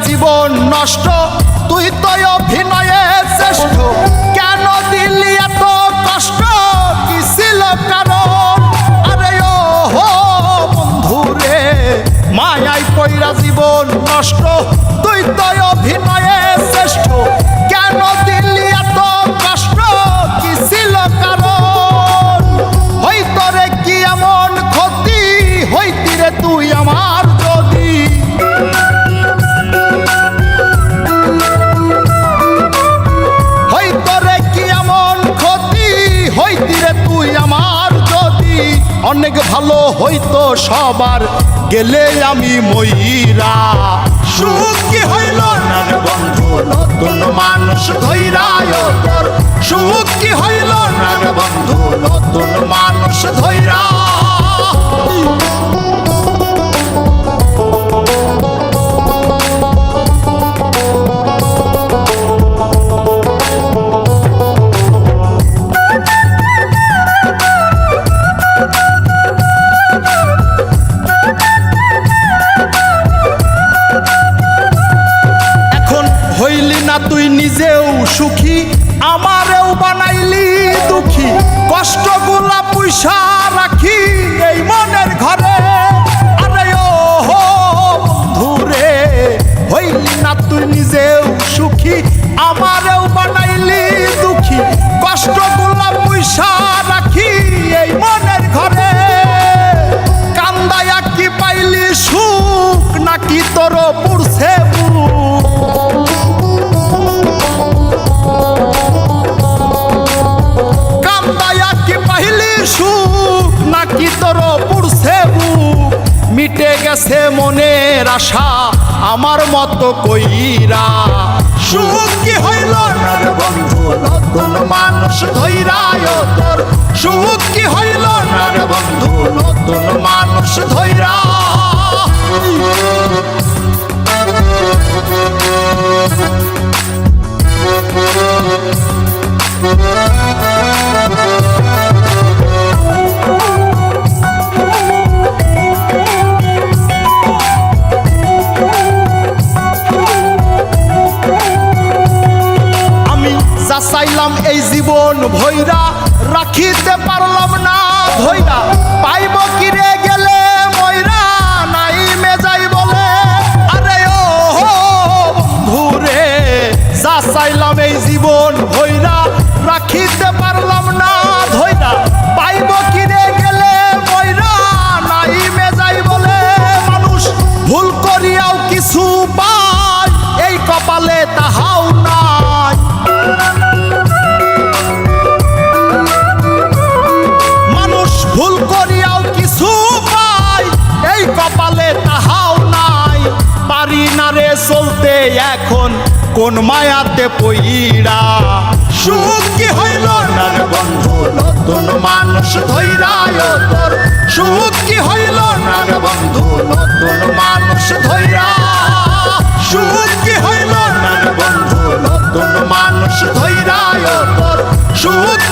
জীবন নষ্ট তুই তো অভিনয়ে শ্রেষ্ঠ কেন দিলি এত কষ্ট কি ছিল কারণ আরে ও বন্ধু রে মায়াই পয়রা জীবন নষ্ট তুই তো অভিনয়ে শ্রেষ্ঠ কেন দিলি এত কষ্ট কি ছিল কারণ হইতো রে কি এমন ক্ষতি হইতি রে তুই আমার যদি অনেক ভালো হইতো সবার গেলে আমি ময়রা সুখ কি হইল না রে বন্ধু নতুন মানুষ ধৈরায় তোর সুখ কি হইল না রে বন্ধু নতুন মানুষ ধৈরা তুই নিজেও সুখী আমারেও বানাইলি দুঃখী কষ্টগুলা পয়সা রাখি এই মনের ঘরে আরে ও বন্ধু রে হইলি না তুই নিজেও সুখী আমারেও বানাইলি দুঃখী কষ্টগুলা পয়সা রাখি এই মনের ঘরে কান্দায়া কি পাইলি সুখ নাকি তোর পুরছে নাকি তোর পুরছে বুক মিটে গেছে মনের আশা আমার মতো কইরা সুখ কি হইল না রে বন্ধু নতুন মানুষ ধৈরায় তোর সুখ কি হইল না রে বন্ধু নতুন মানুষ ধৈরা চাইলাম এই জীবন ভৈরা রাখিতে পারলাম না ধৈরা পাইব কিরে গেলে ময়রা নাই মেজাই বলে আরে ও বন্ধু রে যা চাইলাম এই জীবন ভৈরা রাখিতে পারলাম না ধৈরা পাইব কিরে গেলে ময়রা নাই মেজাই বলে মানুষ ভুল করিয়াও কিছু পায় এই কপালে তাহাও নাই ভুল করিয়াও কিছু পাই এই কপালে তাহাও নাই পারি না রে চলতে এখন কোন মায়াতে পইরা সুখ কি হইল না রে বন্ধু নতুন মানুষ ধৈরায় তোর সুখ কি হইল না রে বন্ধু নতুন মানুষ ধৈরা সুখ কি হইল না রে বন্ধু নতুন মানুষ ধৈরায় তোর সুখ